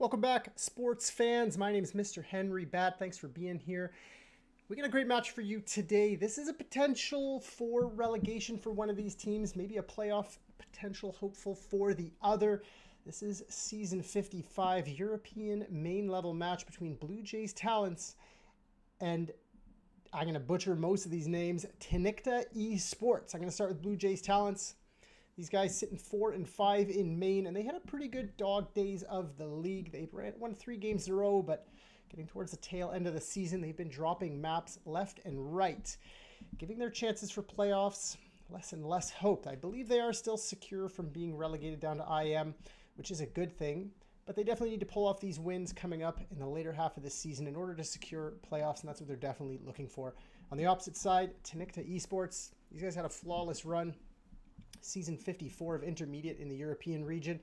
Welcome back, sports fans. My name is Mr. Henry Bat. Thanks for being here. We got a great match for you today. This is a potential for relegation for one of these teams, maybe a playoff potential hopeful for the other. This is Season 55 European main level match between Blue Jays Talents and, I'm going to butcher most of these names, TINIKA eSports. I'm going to start with Blue Jays Talents. These guys sitting 4-5 in Maine, and they had a pretty good dog days of the league. They won 3 games in a row, but getting towards the tail end of the season, they've been dropping maps left and right, giving their chances for playoffs less and less hope. I believe they are still secure from being relegated down to IM, which is a good thing, but they definitely need to pull off these wins coming up in the later half of this season in order to secure playoffs, and that's what they're definitely looking for. On the opposite side, TINIKA eSports. These guys had a flawless run. Season 54 of intermediate in the European region,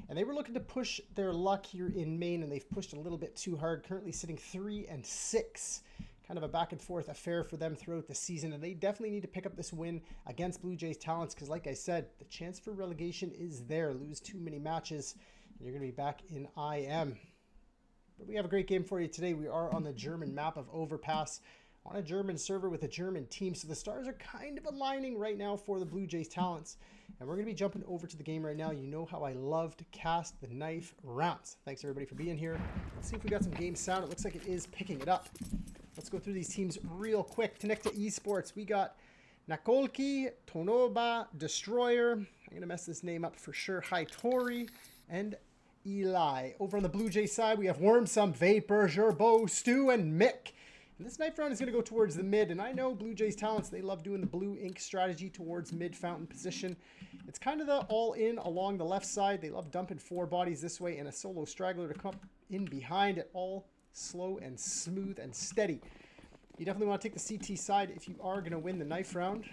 and they were looking to push their luck here in Maine, and they've pushed a little bit too hard, currently sitting 3-6. Kind of a back and forth affair for them throughout the season, and they definitely need to pick up this win against Blue Jays Talents because, like I said, the chance for relegation is there. Lose too many matches and you're going to be back in IM. But we have a great game for you today. We are on the German map of Overpass, on a German server with a German team. So the stars are kind of aligning right now for the Blue Jays Talents. And we're going to be jumping over to the game right now. You know how I love to cast the knife rounds. Thanks everybody for being here. Let's see if we got some game sound. It looks like it is picking it up. Let's go through these teams real quick. TINIKA eSports. We got Nakolki, Tonoba, Destroyer. I'm going to mess this name up for sure. Hitori and Eli. Over on the Blue Jays side, we have Wormsome, Vapor, Gerbo, Stu, and Mick. And this knife round is going to go towards the mid, and I know Blue Jays Talents, they love doing the blue ink strategy towards mid fountain position. It's kind of the all-in along the left side. They love dumping 4 bodies this way and a solo straggler to come in behind it, all slow and smooth and steady. You definitely want to take the CT side if you are going to win the knife round.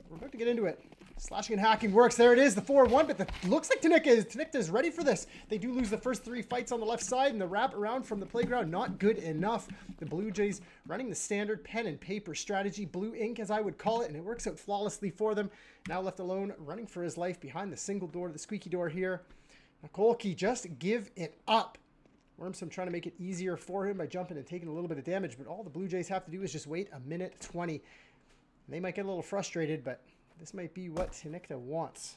We're about to get into it. Slashing and hacking works. There it is, the 4-1, but looks like TINIKA is ready for this. They do lose the first 3 fights on the left side, and the wrap around from the playground, not good enough. The Blue Jays running the standard pen and paper strategy, blue ink as I would call it, and it works out flawlessly for them. Now left alone, running for his life behind the single door, the squeaky door here. Nakolki, just give it up. Wormsome trying to make it easier for him by jumping and taking a little bit of damage, but all the Blue Jays have to do is just wait a minute 20. They might get a little frustrated, but this might be what TINIKA wants.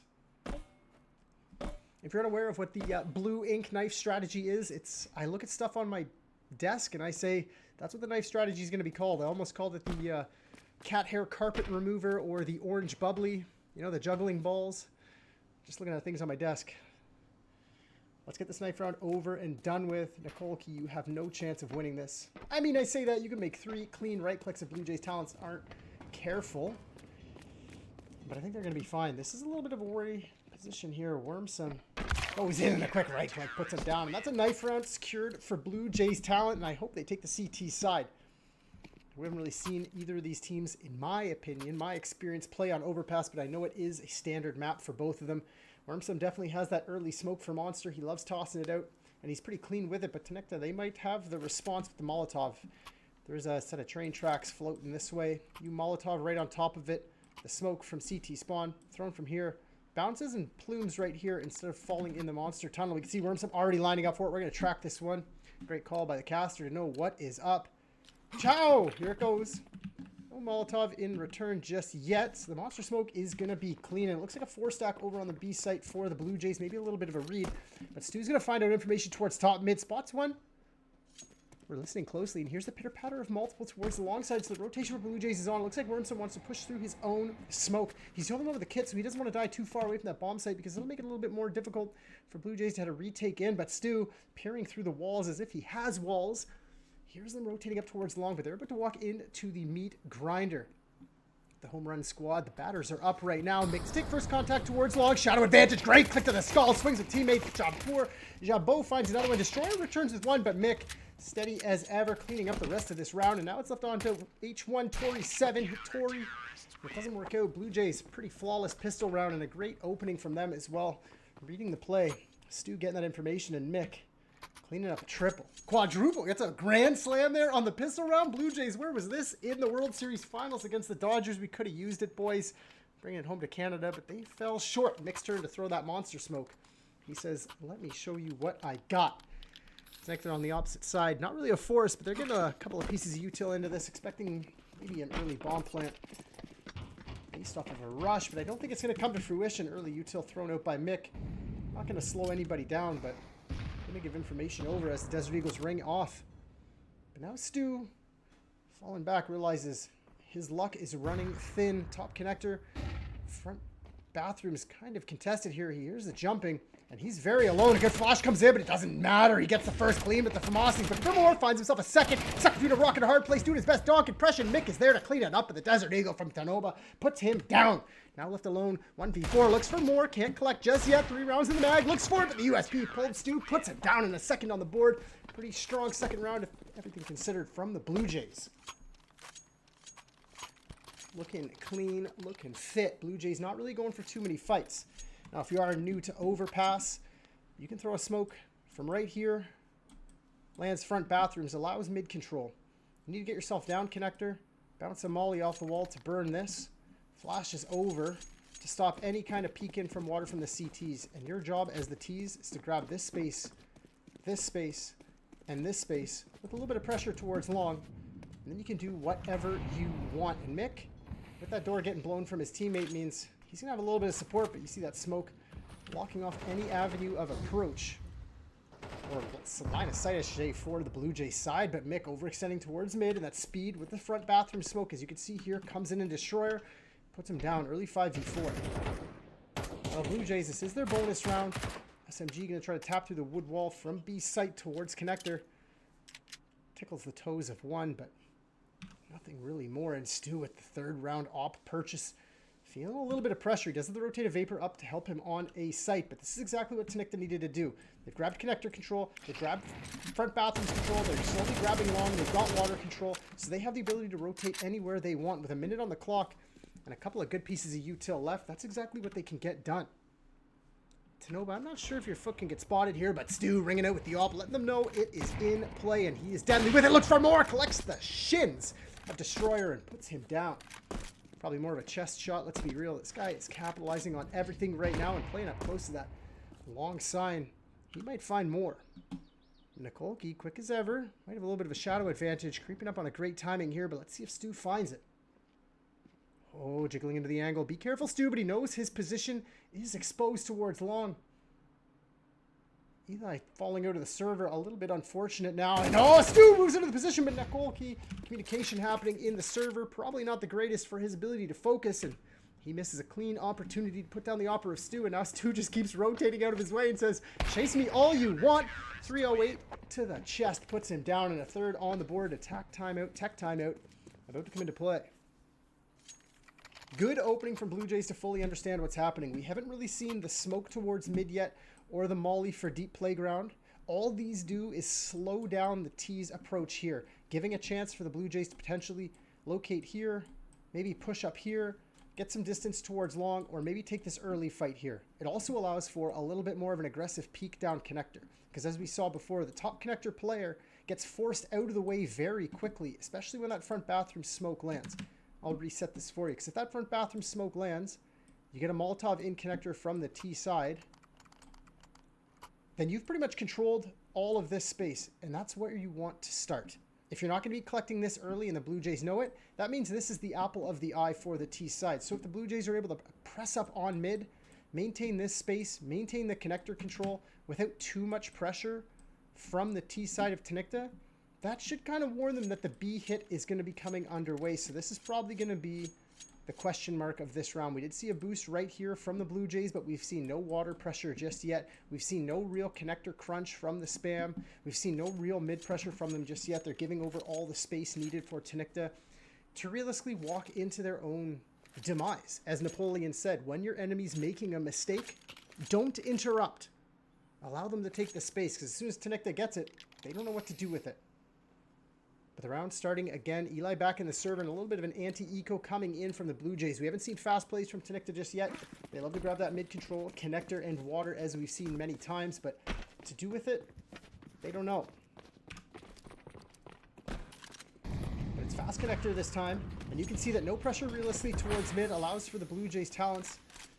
If you're unaware of what the blue ink knife strategy is, I look at stuff on my desk and I say, that's what the knife strategy is going to be called. I almost called it the cat hair carpet remover or the orange bubbly, you know, the juggling balls. Just looking at things on my desk. Let's get this knife round over and done with. Nakolki, you have no chance of winning this. I mean, I say that, you can make 3 clean right clicks if Blue Jays Talents aren't careful. But I think they're going to be fine. This is a little bit of a worry position here. Wormsome. Oh, he's in a quick right click. Puts him down. And that's a knife round secured for Blue Jays Talent. And I hope they take the CT side. We haven't really seen either of these teams, in my opinion, my experience, play on Overpass. But I know it is a standard map for both of them. Wormsome definitely has that early smoke for Monster. He loves tossing it out. And he's pretty clean with it. But TINIKA, they might have the response with the Molotov. There's a set of train tracks floating this way. You Molotov right on top of it. The smoke from CT spawn, thrown from here, bounces and plumes right here instead of falling in the monster tunnel. We can see Wormsome already lining up for it. We're going to track this one. Great call by the caster to know what is up. Ciao! Here it goes. No Molotov in return just yet. So the monster smoke is going to be clean. And it looks like a 4-stack over on the B site for the Blue Jays. Maybe a little bit of a read. But Stu's going to find out information towards top mid. Spots one. We're listening closely, and here's the pitter-patter of multiple towards the long side, so the rotation for Blue Jays is on. It looks like Wormsome wants to push through his own smoke. He's holding over the kit, so he doesn't want to die too far away from that bomb site because it'll make it a little bit more difficult for Blue Jays to have to retake in. But Stu, peering through the walls as if he has walls. Here's them rotating up towards the long, but they're about to walk into the meat grinder. The home run squad, the batters are up right now. Makes take first contact towards long. Shadow advantage, great click to the skull. Swings a teammate, job poor. Jabot finds another one. Destroyer returns with one, but Mick, steady as ever, cleaning up the rest of this round. And now it's left on to H1, Tori 7. Tori, it doesn't work out. Blue Jays, pretty flawless pistol round and a great opening from them as well. Reading the play. Stu getting that information, and Mick cleaning up a triple. Quadruple. Gets a grand slam there on the pistol round. Blue Jays, where was this? In the World Series Finals against the Dodgers. We could have used it, boys. Bringing it home to Canada, but they fell short. Mick's turn to throw that monster smoke. He says, let me show you what I got. Connected on the opposite side. Not really a force, but they're getting a couple of pieces of util into this, expecting maybe an early bomb plant based off of a rush, but I don't think it's going to come to fruition. Early util thrown out by Mick. Not going to slow anybody down, but going to give information over as the Desert Eagles ring off. But now Stu, falling back, realizes his luck is running thin. Top connector, front bathroom is kind of contested here. He hears the jumping, and he's very alone. A good flash comes in, but it doesn't matter. He gets the first gleam at the Famasi, but Fillmore finds himself a second. Sucked between a rock and a hard place, doing his best donk impression. Mick is there to clean it up, but the Desert Eagle from Tanoba puts him down. Now left alone, 1v4, looks for more, can't collect just yet. 3 rounds in the mag, looks for it, but the USP pulled Stu, puts him down in a second on the board. Pretty strong second round, if everything considered, from the Blue Jays. Looking clean, looking fit. Blue Jays not really going for too many fights. Now, if you are new to Overpass, you can throw a smoke from right here. Lands front bathrooms, allows mid control. You need to get yourself down, connector. Bounce a molly off the wall to burn this. Flashes over to stop any kind of peek in from water from the CTs. And your job as the Ts is to grab this space, and this space with a little bit of pressure towards long. And then you can do whatever you want. And Mick, with that door getting blown from his teammate, means he's going to have a little bit of support, but you see that smoke blocking off any avenue of approach. Or line of sight, I should say, for the Blue Jay side, but Mick overextending towards mid, and that speed with the front bathroom smoke, as you can see here, comes in and Destroyer puts him down early 5v4. Now, Blue Jays, this is their bonus round. SMG going to try to tap through the wood wall from B site towards connector. Tickles the toes of one, but nothing really more. And Stu with the third round op purchase. Feeling a little bit of pressure. He does have the rotated vapor up to help him on a site, but this is exactly what TINIKA needed to do. They've grabbed connector control, they've grabbed front bathrooms control, they're slowly grabbing long, they've got water control, so they have the ability to rotate anywhere they want. With a minute on the clock and a couple of good pieces of util left, that's exactly what they can get done. Tanoba, I'm not sure if your foot can get spotted here, but Stu ringing out with the op, letting them know it is in play, and he is deadly with it. Looks for more, collects the shins of Destroyer and puts him down. Probably more of a chest shot, let's be real. This guy is capitalizing on everything right now and playing up close to that long sign. He might find more. Nikolke, quick as ever. Might have a little bit of a shadow advantage. Creeping up on a great timing here, but let's see if Stu finds it. Oh, jiggling into the angle. Be careful, Stu, but he knows his position is exposed towards long. Eli falling out of the server, a little bit unfortunate now. And oh, Stu moves into the position, but Nikolke, communication happening in the server. Probably not the greatest for his ability to focus, and he misses a clean opportunity to put down the opera of Stu, and now Stu just keeps rotating out of his way and says, chase me all you want. 308 to the chest, puts him down, and a third on the board. Attack timeout, tech timeout, about to come into play. Good opening from Blue Jays to fully understand what's happening. We haven't really seen the smoke towards mid yet, or the molly for deep playground. All these do is slow down the T's approach here, giving a chance for the Blue Jays to potentially locate here, maybe push up here, get some distance towards long, or maybe take this early fight here. It also allows for a little bit more of an aggressive peek down connector, because as we saw before, the top connector player gets forced out of the way very quickly, especially when that front bathroom smoke lands. I'll reset this for you, because if that front bathroom smoke lands, you get a Molotov in connector from the T side, then you've pretty much controlled all of this space, and that's where you want to start. If you're not going to be collecting this early and the Blue Jays know it, that means this is the apple of the eye for the T side. So if the Blue Jays are able to press up on mid, maintain this space, maintain the connector control without too much pressure from the T side of TINIKA, that should kind of warn them that the B hit is going to be coming underway. So this is probably going to be the question mark of this round. We did see a boost right here from the Blue Jays, but we've seen no water pressure just yet. We've seen no real connector crunch from the spam. We've seen no real mid pressure from them just yet. They're giving over all the space needed for TINIKA to realistically walk into their own demise. As Napoleon said, when your enemy's making a mistake, don't interrupt. Allow them to take the space, because as soon as TINIKA gets it, they don't know what to do with it. But the round starting again. Eli back in the server, and a little bit of an anti-eco coming in from the Blue Jays. We haven't seen fast plays from TINIKA just yet. They love to grab that mid-control, connector, and water, as we've seen many times. But to do with it, they don't know. But it's fast connector this time. And you can see that no pressure realistically towards mid allows for the Blue Jays Talents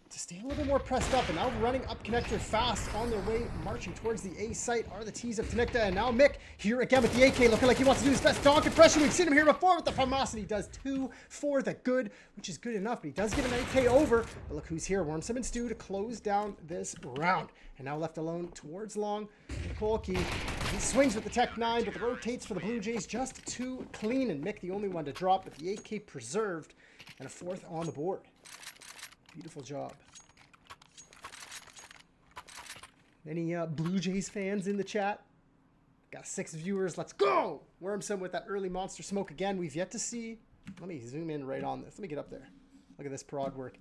to stay a little bit more pressed up, and now running up connector fast on their way, marching towards the A site are the T's of TINIKA, and now Mick here again with the AK, looking like he wants to do his best donk impression. We've seen him here before with the Famosity. Does 2 for the good, which is good enough, but he does give an AK over. But look who's here, Wormsome and Stu to close down this round. And now left alone towards long, Nikolki. He swings with the Tech 9, but the rotates for the Blue Jays just too clean, and Mick the only one to drop, but the AK preserved, and a 4th on the board. Beautiful job. Any Blue Jays fans in the chat? Got 6 viewers. Let's go! Wormsome with that early monster smoke again. We've yet to see. Let me zoom in right on this. Let me get up there. Look at this prod work.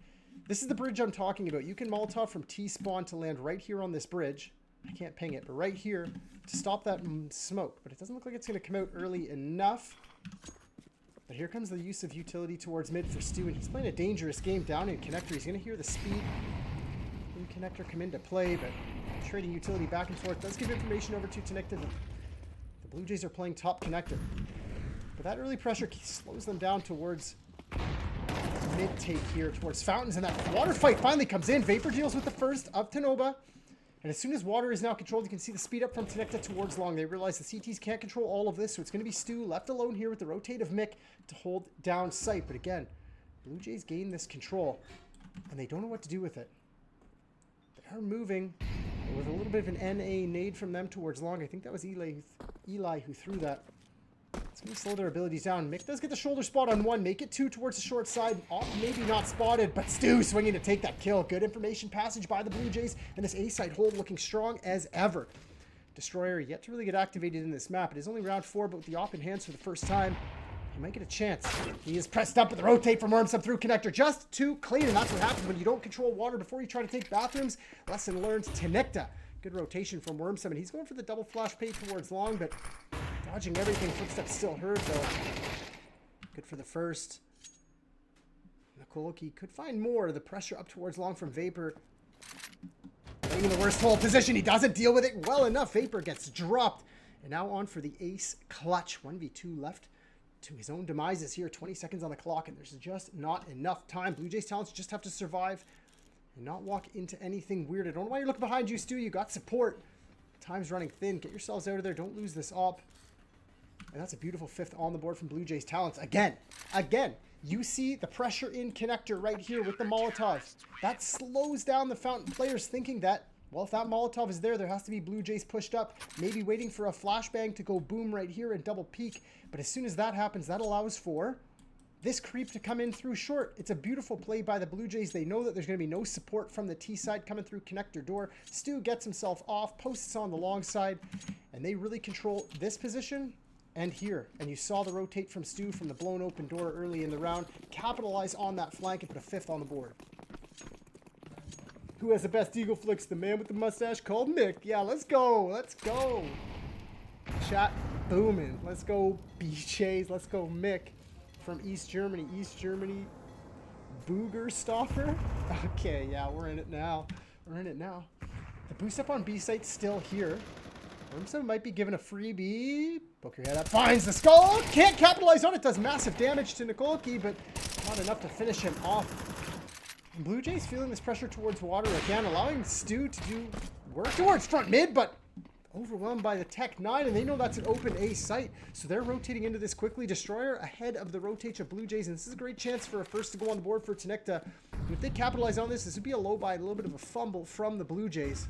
This is the bridge I'm talking about. You can Molotov from T-spawn to land right here on this bridge. I can't ping it, but right here to stop that smoke. But it doesn't look like it's going to come out early enough. But here comes the use of utility towards mid for Stu, and he's playing a dangerous game down in connector. He's going to hear the speed in connector come into play, but trading utility back and forth does give information over to TINIKA. The Blue Jays are playing top connector, but that early pressure slows them down towards mid take here towards Fountains, and that water fight finally comes in. Vapor deals with the first of Tanoba, and as soon as water is now controlled, you can see the speed up from TINIKA towards long. They realize the CTs can't control all of this, so it's going to be Stu left alone here with the rotate of Mick to hold down sight. But again, Blue Jays gain this control, and they don't know what to do with it. They're moving with a little bit of an NA nade from them towards long. I think that was Eli who threw that. It's going to slow their abilities down. Mick does get the shoulder spot on 1. Make it 2 towards the short side. Off, maybe not spotted, but Stu swinging to take that kill. Good information passage by the Blue Jays, and this A-side hold looking strong as ever. Destroyer yet to really get activated in this map. It is only round 4, but with the op in hands for the first time, he might get a chance. He is pressed up with the rotate from Wormsome through connector. Just too clean, and that's what happens when you don't control water before you try to take bathrooms. Lesson learned. TINIKA. Good rotation from Wormsome, and he's going for the double flash pay towards long, but dodging everything. Footsteps still heard, though. Good for the first. Nikolki could find more. The pressure up towards long from Vapor. Playing in the worst hole position. He doesn't deal with it well enough. Vapor gets dropped. And now on for the ace clutch. 1v2 left to his own demises here. 20 seconds on the clock, and there's just not enough time. Blue Jays Talents just have to survive and not walk into anything weird. I don't know why you're looking behind you, Stu. You got support. Time's running thin. Get yourselves out of there. Don't lose this op. And that's a beautiful 5th on the board from Blue Jays Talents. Again, you see the pressure in connector right here with the Molotov. That slows down the Fountain players, thinking that, well, if that Molotov is there, there has to be Blue Jays pushed up, maybe waiting for a flashbang to go boom right here and double peak. But as soon as that happens, that allows for this creep to come in through short. It's a beautiful play by the Blue Jays. They know that there's going to be no support from the T side coming through connector door. Stu gets himself off, posts on the long side, and they really control this position and here. And you saw the rotate from Stu from the blown open door early in the round. Capitalize on that flank and put a 5th on the board. Who has the best eagle flicks? The man with the mustache called Mick. Yeah, let's go. Let's go. Chat booming. Let's go BJ's. Let's go Mick from East Germany. East Germany Booger Stalker. Okay, yeah, we're in it now. We're in it now. The boost up on B site still here. Wormsome might be given a freebie. Poke your head up. Finds the skull. Can't capitalize on it. Does massive damage to Nikolki, but not enough to finish him off. And Blue Jays feeling this pressure towards water again, allowing Stu to do work towards front mid, but overwhelmed by the Tech 9, and they know that's an open A site, so they're rotating into this quickly. Destroyer ahead of the rotate of Blue Jays, and this is a great chance for a first to go on the board for TINIKA. If they capitalize on this would be a low buy, a little bit of a fumble from the Blue Jays.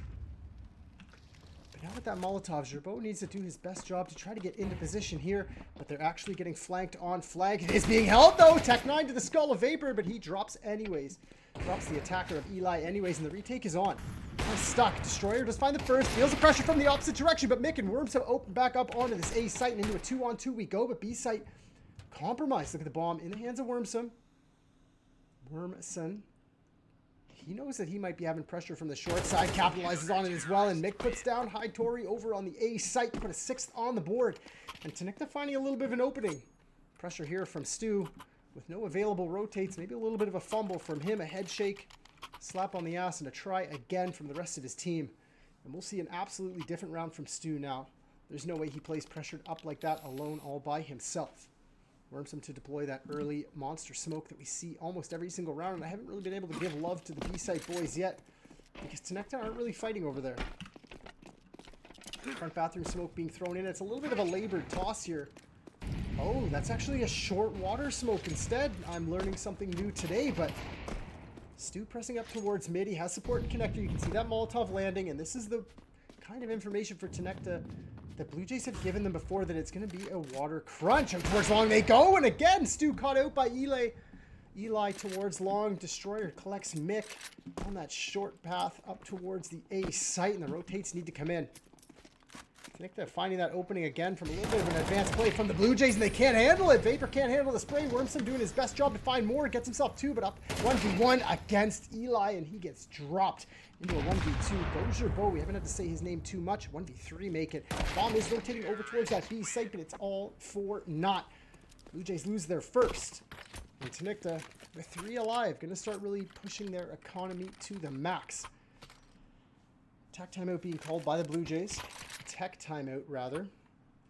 But now with that Molotov, Gerbeau needs to do his best job to try to get into position here, but they're actually getting flanked on flag. It is being held, though. Tech 9 to the skull of Vapor, but he drops anyways. Drops the attacker of Eli anyways, and the retake is on. Stuck. Destroyer does find the first. Feels the pressure from the opposite direction, but Mick and Wormsome open back up onto this A site, and into a 2-on-2 we go, but B site compromised. Look at the bomb in the hands of Wormsome. He knows that he might be having pressure from the short side, capitalizes on it as well, and Mick puts down High Tory over on the A site to put a 6th on the board. And TINIKA finding a little bit of an opening. Pressure here from Stu with no available rotates, maybe a little bit of a fumble from him, a head shake, slap on the ass, and a try again from the rest of his team. And we'll see an absolutely different round from Stu now. There's no way he plays pressured up like that alone all by himself. Wormsome to deploy that early monster smoke that we see almost every single round, and I haven't really been able to give love to the B-site boys yet because TINIKA aren't really fighting over there. Front bathroom smoke being thrown in. It's a little bit of a labored toss here. Oh, that's actually a short water smoke instead. I'm learning something new today, but Stu pressing up towards mid. He has support in connector. You can see that Molotov landing, and this is the kind of information for TINIKA that Blue Jays have given them before, that it's going to be a water crunch. And towards long they go, and again, Stu caught out by Eli. Eli towards long. Destroyer collects Mick on that short path up towards the A site, and the rotates need to come in. TINIKA finding that opening again from a little bit of an advanced play from the Blue Jays, and they can't handle it. Vapor can't handle the spray. Wormsome doing his best job to find more. Gets himself 2, but up 1v1 against Eli, and he gets dropped into a 1v2. BLUEJAYS, we haven't had to say his name too much. 1v3 make it. Bomb is rotating over towards that B site, but it's all for naught. Blue Jays lose their first. And TINIKA, with 3 alive, going to start really pushing their economy to the max. Attack timeout being called by the Blue Jays. Tech timeout, rather.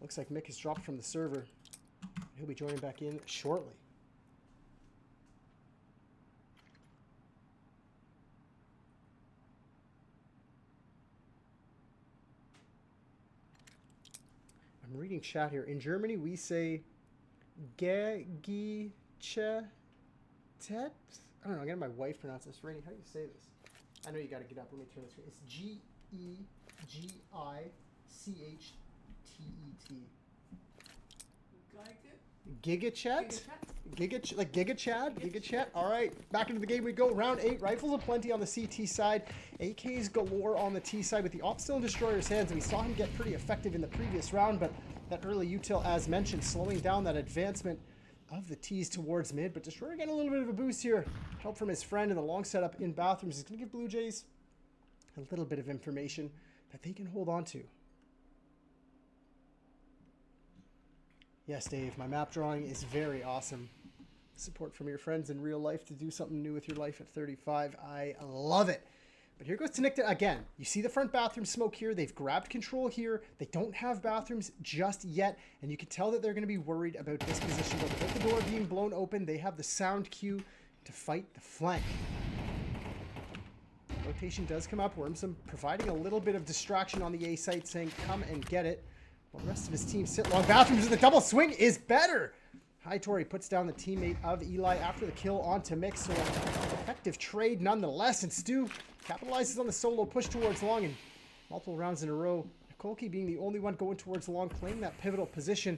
Looks like Mick has dropped from the server. He'll be joining back in shortly. I'm reading chat here. In Germany, we say Gegichetet. I don't know. I'm getting my wife pronounce this. Rainy, how do you say this? I know you got to get up. Let me turn this. It's Gegichet. Gigachet? Gigachat? All right, back into the game we go. Round 8, rifles aplenty on the CT side. AKs galore on the T side with the op still in Destroyer's hands. And we saw him get pretty effective in the previous round, but that early util, as mentioned, slowing down that advancement of the T's towards mid. But Destroyer getting a little bit of a boost here. Help from his friend in the long setup in bathrooms. He's going to give Blue Jays a little bit of information that they can hold on to. Yes, Dave, my map drawing is very awesome. Support from your friends in real life to do something new with your life at 35. I love it. But here goes TINIKA again. You see the front bathroom smoke here. They've grabbed control here. They don't have bathrooms just yet, and you can tell that they're going to be worried about this position. But without the door being blown open, they have the sound cue to fight the flank. Rotation does come up. Wormsome providing a little bit of distraction on the A site, saying, come and get it. While the rest of his team sit long. Bathrooms, the double swing is better. Hightory puts down the teammate of Eli after the kill onto Mick. So effective trade nonetheless. And Stu capitalizes on the solo push towards long, and multiple rounds in a row. Nikolke being the only one going towards long, playing that pivotal position,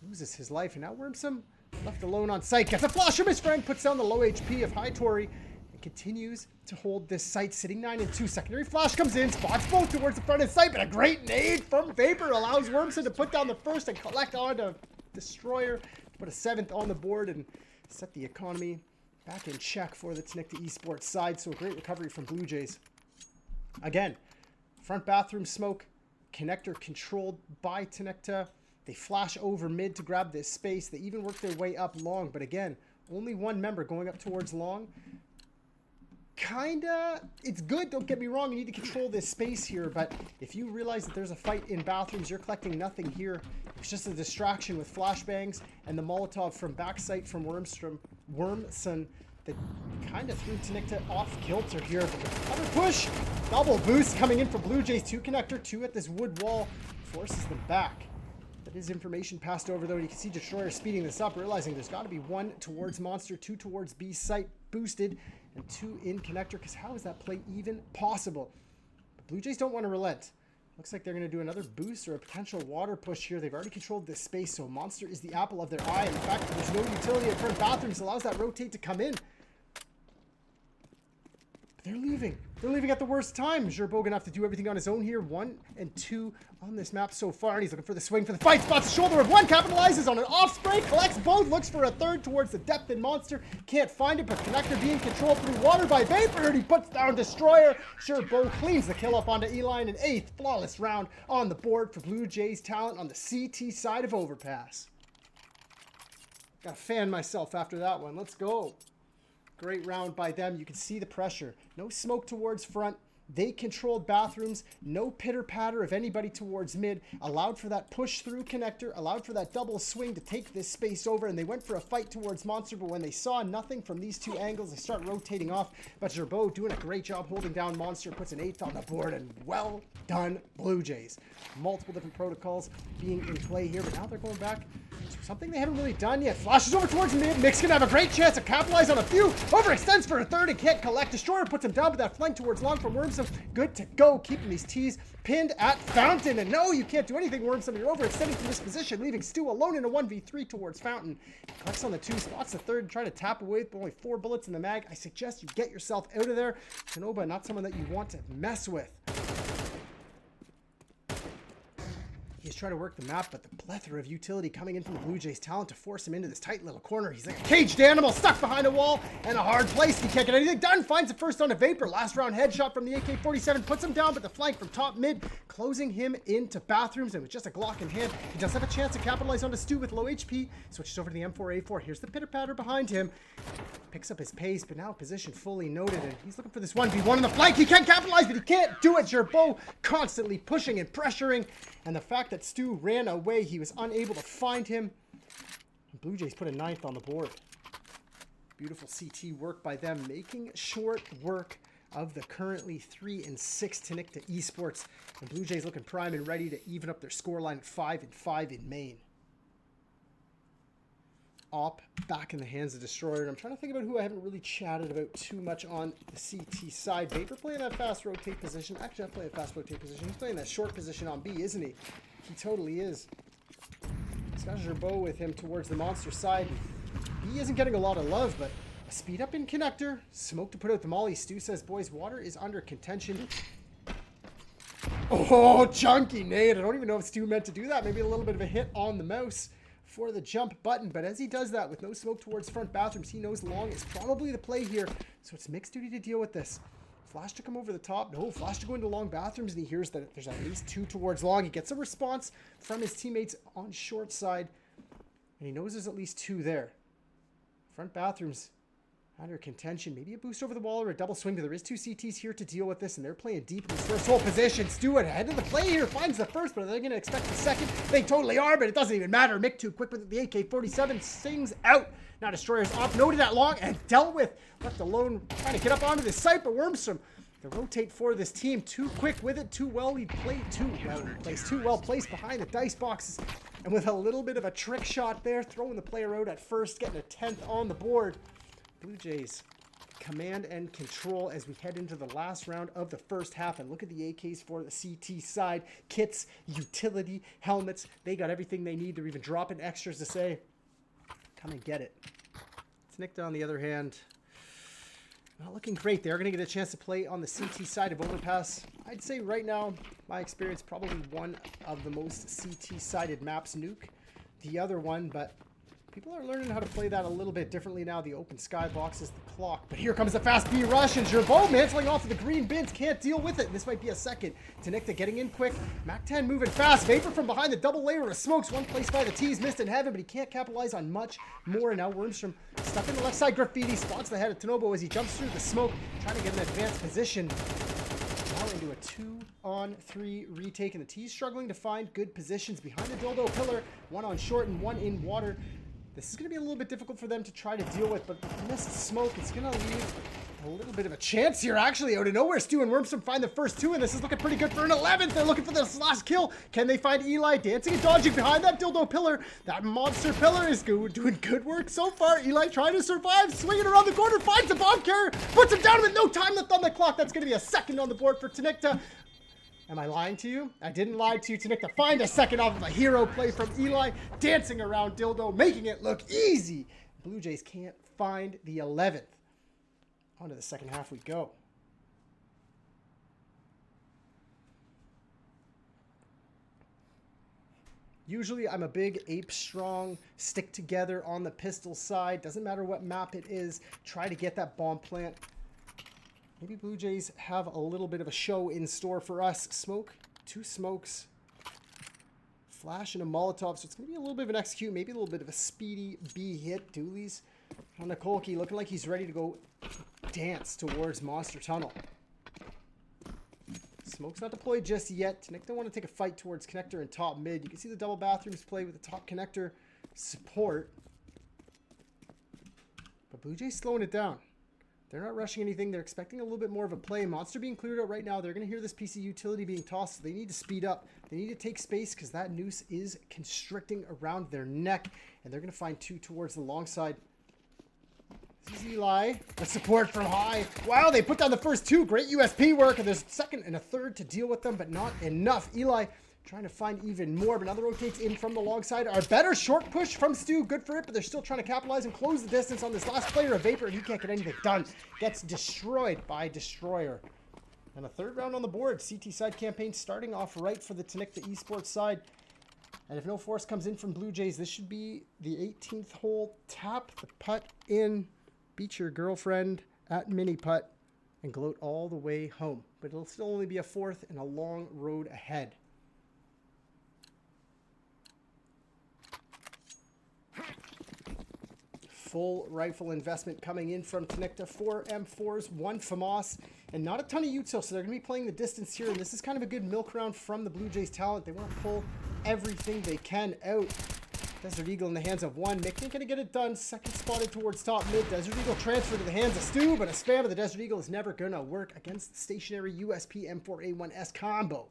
loses his life. And now Wormsome left alone on site. Gets a flash from his friend, puts down the low HP of Hightory, and continues to hold this site, sitting 9-2. Secondary flash comes in, spots both towards the front of the site, but a great nade from Vapor allows Wormsome to put down the first and collect onto Destroyer to put a 7th on the board and set the economy back in check for the TINIKA eSports side. So a great recovery from Blue Jays. Again, front bathroom smoke, connector controlled by TINIKA. They flash over mid to grab this space. They even work their way up long, but again, only one member going up towards long. Kinda, it's good, don't get me wrong, you need to control this space here, but if you realize that there's a fight in bathrooms, you're collecting nothing here. It's just a distraction with flashbangs and the Molotov from backside from Wormson that kind of threw TINIKA off kilter here. But the cover push, double boost coming in from Blue Jays. 2 connector, 2 at this wood wall, forces them back. That is information passed over though, and you can see Destroyer speeding this up, realizing there's got to be 1 towards Monster, 2 towards B site boosted, and 2 in connector, because how is that play even possible? But Blue Jays don't want to relent. Looks like they're going to do another boost or a potential water push here. They've already controlled this space, so Monster is the apple of their eye. And the fact that there's no utility at front bathrooms allows that rotate to come in. But they're leaving. They're leaving at the worst time. Gerbo going to have to do everything on his own here. 1 and 2 on this map so far. And he's looking for the swing for the fight. Spots the shoulder of 1. Capitalizes on an off spray. Collects both. Looks for a 3rd towards the depth in Monster. Can't find it, but connector being controlled through water by Vapor. And he puts down Destroyer. Gerbo cleans the kill up onto Eli. And an 8th flawless round on the board for Blue Jays Talent on the CT side of Overpass. Gotta fan myself after that one. Let's go. Great round by them. You can see the pressure. No smoke towards front. They controlled bathrooms, no pitter-patter of anybody towards mid, allowed for that push through connector, allowed for that double swing to take this space over, and they went for a fight towards Monster, but when they saw nothing from these two angles, they start rotating off. But Gerbeau doing a great job holding down Monster, puts an 8th on the board, and well done, Blue Jays. Multiple different protocols being in play here, but now they're going back to something they haven't really done yet. Flashes over towards mid. Nick's gonna have a great chance to capitalize on a few. Overextends for a third and can't collect. Destroyer puts him down with that flank towards long from Wormsome. Good to go, keeping these T's pinned at Fountain. And no, you can't do anything, Wormsome. You're overextending from this position, leaving Stu alone in a 1v3 towards Fountain. Collects on the 2, spots the 3rd, trying to tap away with only 4 bullets in the mag. I suggest you get yourself out of there. Tanoba, not someone that you want to mess with. He's trying to work the map, but the plethora of utility coming in from the Blue Jays talent to force him into this tight little corner. He's like a caged animal stuck behind a wall and a hard place. He can't get anything done. Finds the first on a Vapor. Last round headshot from the AK-47 puts him down, but the flank from top mid closing him into bathrooms. And with just a Glock in hand, he does have a chance to capitalize on the Stu with low HP. Switches over to the M4A4. Here's the pitter-patter behind him. Picks up his pace, but now position fully noted, and he's looking for this 1v1 on the flank. He can capitalize, but he can't do it. Gerbeau constantly pushing and pressuring, and the fact that Stu ran away, he was unable to find him. Blue Jays put a 9th on the board. Beautiful CT work by them, making short work of the currently 3-6 TINIKA eSports. And Blue Jays looking prime and ready to even up their scoreline at 5-5 in main. Op back in the hands of Destroyer. And I'm trying to think about who I haven't really chatted about too much on the CT side. Vapor playing that fast rotate position. Actually, I'm playing a fast rotate position. He's playing that short position on B, isn't he? He totally is. He's got Gerbeau with him towards the Monster side. He isn't getting a lot of love, but a speed up in connector. Smoke to put out the molly. Stu says, boys, water is under contention. Oh, chunky nade. I don't even know if Stu meant to do that. Maybe a little bit of a hit on the mouse for the jump button, but as he does that with no smoke towards front bathrooms, he knows long is probably the play here, so it's Mick's duty to deal with this. Flash to come over the top. No, flash to go into long bathrooms, and he hears that there's at least 2 towards long. He gets a response from his teammates on short side, and he knows there's at least 2 there. Front bathrooms under contention. Maybe a boost over the wall or a double swing, but there is 2 CTs here to deal with this, and they're playing deep in this first hole position. Stu ahead of the play here, finds the first, but are they going to expect the second? They totally are, but it doesn't even matter. Mick too quick with the AK-47, sings out. Now Destroyer's off, noted that long, and dealt with. Left alone, trying to get up onto the site, but Wormsome, the rotate for this team, too quick with it, too well placed behind the dice boxes, and with a little bit of a trick shot there, throwing the player out at first, getting a 10th on the board. Blue Jays command and control as we head into the last round of the first half. And look at the AKs for the CT side. Kits, utility, helmets. They got everything they need. They're even dropping extras to say, come and get it. TINIKA, on the other hand, not looking great. They're going to get a chance to play on the CT side of Overpass. I'd say right now, my experience, probably one of the most CT-sided maps, Nuke. The other one, but people are learning how to play that a little bit differently now. The open sky boxes the clock. But here comes a fast B rush, and Gerbeau mantling off of the green bins. Can't deal with it. This might be a second. TINIKA getting in quick. Mac-10 moving fast. Vapor from behind the double layer of smokes. One place by the T's. Missed in heaven, but he can't capitalize on much more. And now Wormstrom stuck in the left side graffiti. Spots the head of Tanobo as he jumps through the smoke, trying to get an advanced position. Now into a 2-on-3 retake, and the T's struggling to find good positions behind the dildo pillar. One on short and one in water. This is going to be a little bit difficult for them to try to deal with, but with missed smoke, it's going to leave a little bit of a chance here, actually. Out of nowhere, Stu and Wormstrom find the first 2, and this is looking pretty good for an 11th. They're looking for this last kill. Can they find Eli dancing and dodging behind that dildo pillar? That monster pillar is doing good work so far. Eli trying to survive, swinging around the corner, finds the bomb carrier, puts him down with no time left on the clock. That's going to be a second on the board for TINIKA. Am I lying to you? I didn't lie to you, TINIKA. Find a second off of a hero play from Eli, dancing around dildo, making it look easy. Blue Jays can't find the 11th. On to the second half we go. Usually I'm a big ape strong, stick together on the pistol side. Doesn't matter what map it is. Try to get that bomb plant. Maybe Blue Jays have a little bit of a show in store for us. Smoke, 2 smokes, flash and a Molotov. So it's going to be a little bit of an execute, maybe a little bit of a speedy B hit. Dooley's on the Kolke, looking like he's ready to go dance towards Monster Tunnel. Smoke's not deployed just yet. TINIKA don't want to take a fight towards connector and top mid. You can see the double bathrooms play with the top connector support. But Blue Jays slowing it down. They're not rushing anything. They're expecting a little bit more of a play. Monster being cleared out right now. They're going to hear this piece of utility being tossed. So they need to speed up. They need to take space because that noose is constricting around their neck. And they're going to find two towards the long side. This is Eli. The support from high. Wow, they put down the first two. Great USP work. And there's a second and a third to deal with them, but not enough. Eli trying to find even more, but now the rotates in from the long side. Our better short push from Stu. Good for it, but they're still trying to capitalize and close the distance on this last player of Vapor, and he can't get anything done. Gets destroyed by Destroyer. And a third round on the board. CT side campaign starting off right for the TINIKA eSports side. And if no force comes in from Blue Jays, this should be the 18th hole. Tap the putt in, beat your girlfriend at mini putt, and gloat all the way home. But it'll still only be a fourth and a long road ahead. Full rifle investment coming in from TINIKA. 4 M4s, 1 FAMAS, and not a ton of util, so they're going to be playing the distance here, and this is kind of a good milk round from the Blue Jays talent. They want to pull everything they can out. Desert Eagle in the hands of one. Nick ain't going to get it done. Second spotted towards top mid. Desert Eagle transfer to the hands of Stu, but a spam of the Desert Eagle is never going to work against the stationary USP M4A1S combo.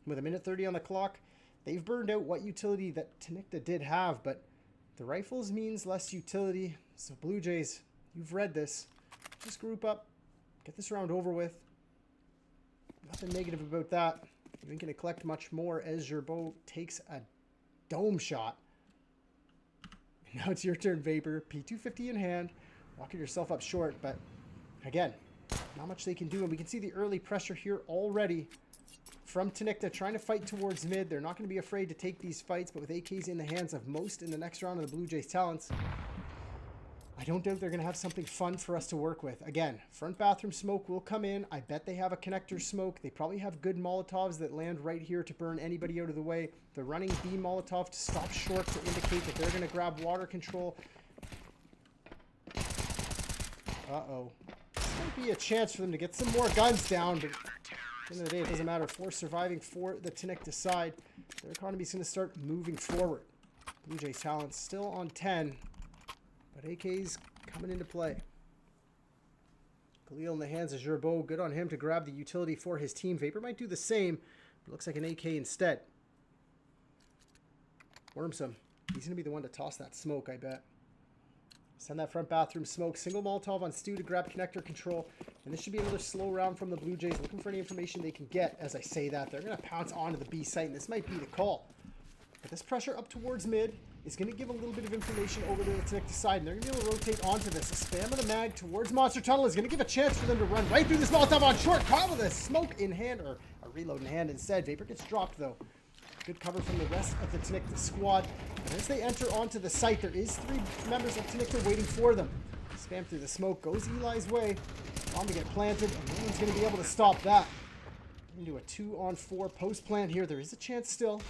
With a minute 30 on the clock, they've burned out what utility that TINIKA did have, but the rifles means less utility. So Blue Jays, you've read this. Just group up. Get this round over with. Nothing negative about that. You ain't going to collect much more as your bow takes a dome shot. And now it's your turn, Vapor. P250 in hand. Walking yourself up short, but again, not much they can do. And we can see the early pressure here already from TINIKA trying to fight towards mid. They're not going to be afraid to take these fights, but with AKs in the hands of most in the next round of the Blue Jays talents, I don't doubt they're going to have something fun for us to work with. Again, front bathroom smoke will come in. I bet they have a connector smoke. They probably have good Molotovs that land right here to burn anybody out of the way. They're running B Molotov to stop short to indicate that they're going to grab water control. Uh-oh. This might be a chance for them to get some more guns down, but at the end of the day, it doesn't matter. Force surviving for the TINIKA side. Their economy is going to start moving forward. Blue Jays talents still on 10, but AK's coming into play. Khalil in the hands of Gerbeau. Good on him to grab the utility for his team. Vapor might do the same, but looks like an AK instead. Wormsome. He's going to be the one to toss that smoke, I bet. Send that front bathroom smoke. Single Molotov on Stu to grab connector control. And this should be another slow round from the Blue Jays. Looking for any information they can get. As I say that, they're going to pounce onto the B site, and this might be the call. But this pressure up towards mid is going to give a little bit of information over to the TINIKA side, and they're going to be able to rotate onto this. A spam of the mag towards Monster Tunnel is going to give a chance for them to run right through this Molotov on short. Caught with a smoke in hand, or a reload in hand instead. Vapor gets dropped, though. Good cover from the rest of the TINIKA squad. And as they enter onto the site, there is 3 members of TINIKA waiting for them. Spam through the smoke, goes Eli's way. Bomb to get planted, and no one's going to be able to stop that. Into a 2-on-4 post plant here. There is a chance still.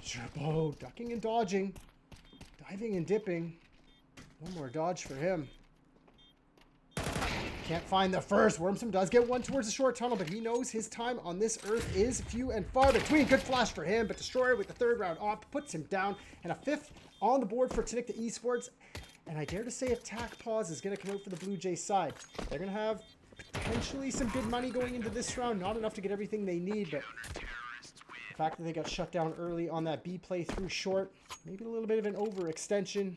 Gerbeau ducking and dodging. Diving and dipping. One more dodge for him. Can't find the first. Wormsome does get one towards the short tunnel, but he knows his time on this earth is few and far between. Good flash for him, but Destroyer with the 3rd round op puts him down. And a 5th on the board for TINIKA eSports. And I dare to say attack pause is going to come out for the Blue Jays side. They're going to have potentially some good money going into this round. Not enough to get everything they need, but the fact that they got shut down early on that B play through short, maybe a little bit of an overextension.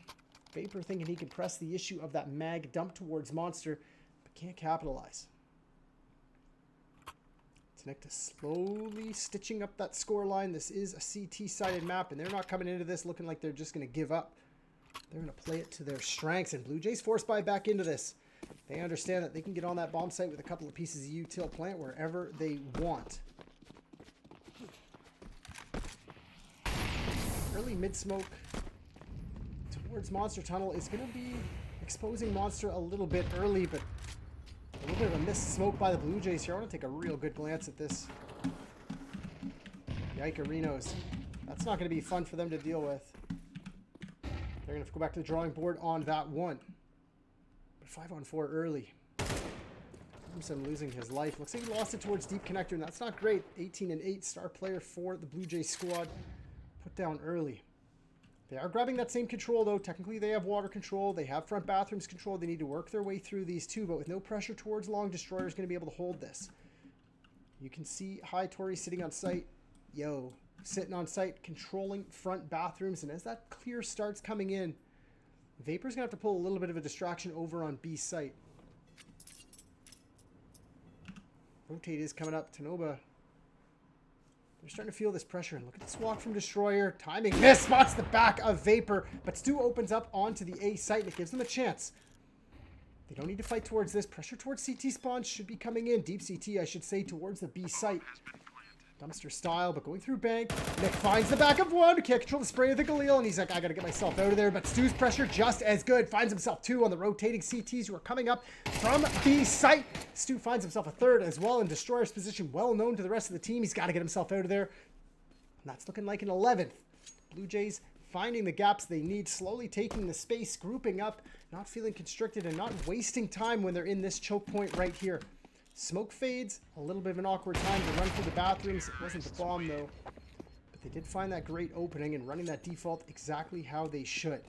Vapor thinking he could press the issue of that mag dump towards Monster, but can't capitalize. TINIKA slowly stitching up that score line. This is a CT-sided map, and they're not coming into this looking like they're just going to give up. They're going to play it to their strengths, and Blue Jays force buy back into this. They understand that they can get on that bomb site with a couple of pieces of util, plant wherever they want. Early mid-smoke towards Monster Tunnel is going to be exposing Monster a little bit early, but a little bit of a missed smoke by the Blue Jays here. I want to take a real good glance at this. Yikerinos. That's not going to be fun for them to deal with. They're going to have to go back to the drawing board on that one. But 5-on-4 early. Williamson losing his life. Looks like he lost it towards deep connector, and that's not great. 18-8 star player for the Blue Jays squad. Put down early. They are grabbing that same control, though. Technically, they have water control. They have front bathrooms control. They need to work their way through these two, but with no pressure towards long, Destroyer is going to be able to hold this. You can see High Tori sitting on site. Yo, sitting on site, controlling front bathrooms. And as that clear starts coming in, Vapor's going to have to pull a little bit of a distraction over on B site. Rotate is coming up. Tinoba. They're starting to feel this pressure. And look at this walk from Destroyer. Timing miss. Spots the back of Vapor. But Stu opens up onto the A site, and it gives them a chance. They don't need to fight towards this. Pressure towards CT spawns should be coming in. Deep CT, I should say, towards the B site. Dumpster style, but going through bank. Nick finds the back of one. Can't control the spray with the Galil, and he's like, I gotta get myself out of there. But Stu's pressure just as good. Finds himself two on the rotating CTs who are coming up from B site. Stu finds himself a third as well in Destroyer's position, well known to the rest of the team. He's got to get himself out of there. And that's looking like an 11th. Blue Jays finding the gaps they need, slowly taking the space, grouping up, not feeling constricted, and not wasting time when they're in this choke point right here. Smoke fades, a little bit of an awkward time to run through the bathrooms. It wasn't the bomb, though. But they did find that great opening and running that default exactly how they should.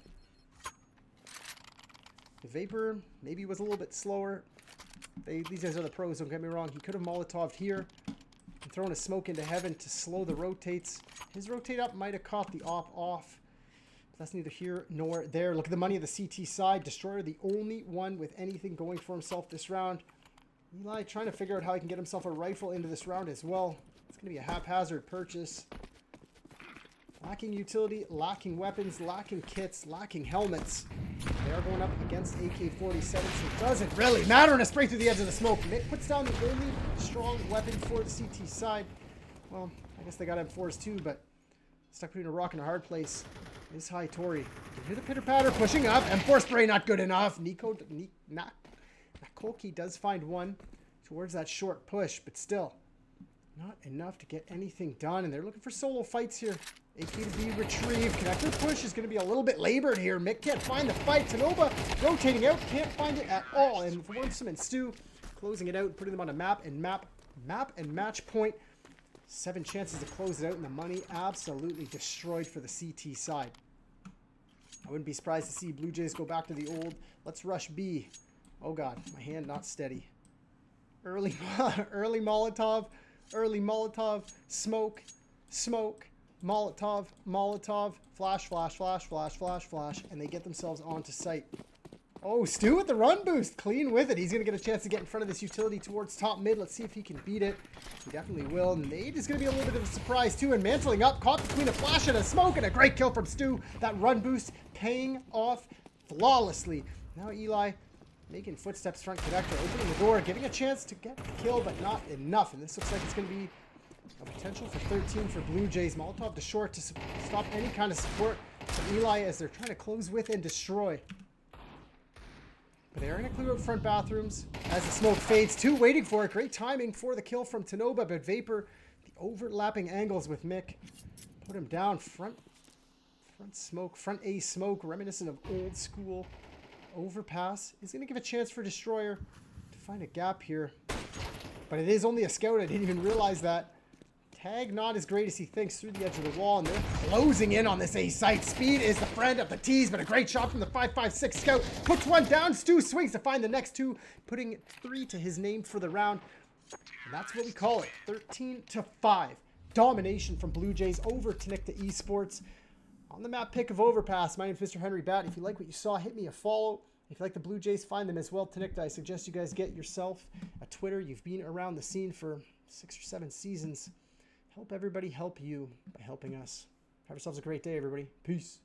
The Vapor maybe was a little bit slower. These guys are the pros, don't get me wrong. He could have Molotov'd here and thrown a smoke into heaven to slow the rotates. His rotate up might have caught the op off. But that's neither here nor there. Look at the money of the CT side. Destroyer, the only one with anything going for himself this round. Eli trying to figure out how he can get himself a rifle into this round as well. It's going to be a haphazard purchase. Lacking utility, lacking weapons, lacking kits, lacking helmets. They are going up against AK-47, so it doesn't really matter. And a spray through the edge of the smoke. It puts down the only strong weapon for the CT side. Well, I guess they got M4s too, but stuck between a rock and a hard place is High Tori. You can hear the pitter-patter pushing up. M4 spray not good enough. Kolki does find one towards that short push, but still not enough to get anything done. And they're looking for solo fights here. AK to be retrieved. Connector push is going to be a little bit labored here. Mick can't find the fight. Tinoba rotating out, can't find it at all. And Wormsome and Stu closing it out, putting them on a map and match point. 7 chances to close it out, and the money absolutely destroyed for the CT side. I wouldn't be surprised to see Blue Jays go back to the old, let's rush B. Oh God, my hand not steady. Early Molotov, smoke, Molotov, flash, and they get themselves onto site. Oh, Stu with the run boost, clean with it. He's going to get a chance to get in front of this utility towards top mid. Let's see if he can beat it. He definitely will. Nade is going to be a little bit of a surprise too, and mantling up, caught between a flash and a smoke, and a great kill from Stu. That run boost paying off flawlessly. Now Eli making footsteps front connector, opening the door, getting a chance to get the kill, but not enough. And this looks like it's going to be a potential for 13 for Blue Jays. Molotov to short to stop any kind of support from Eli as they're trying to close with and destroy. But they are going to clear out front bathrooms as the smoke fades. Two waiting for it. Great timing for the kill from Tinoba, but Vapor, the overlapping angles with Mick, put him down. Front A smoke, reminiscent of old school. Overpass is going to give a chance for Destroyer to find a gap here. But it is only a scout. I didn't even realize that. Tag not as great as he thinks through the edge of the wall, and they're closing in on this A site. Speed is the friend of the T's, but a great shot from the 5.56 scout. Puts one down. Stu swings to find the next two, putting 3 to his name for the round. And that's what we call it. 13-5. Domination from Blue Jays over TINIKA eSports. On the map pick of Overpass, my name is Mr. Henry Bat. If you like what you saw, hit me a follow. If you like the Blue Jays, find them as well. TINIKA, I suggest you guys get yourself a Twitter. You've been around the scene for 6 or 7 seasons. Help everybody help you by helping us. Have yourselves a great day, everybody. Peace.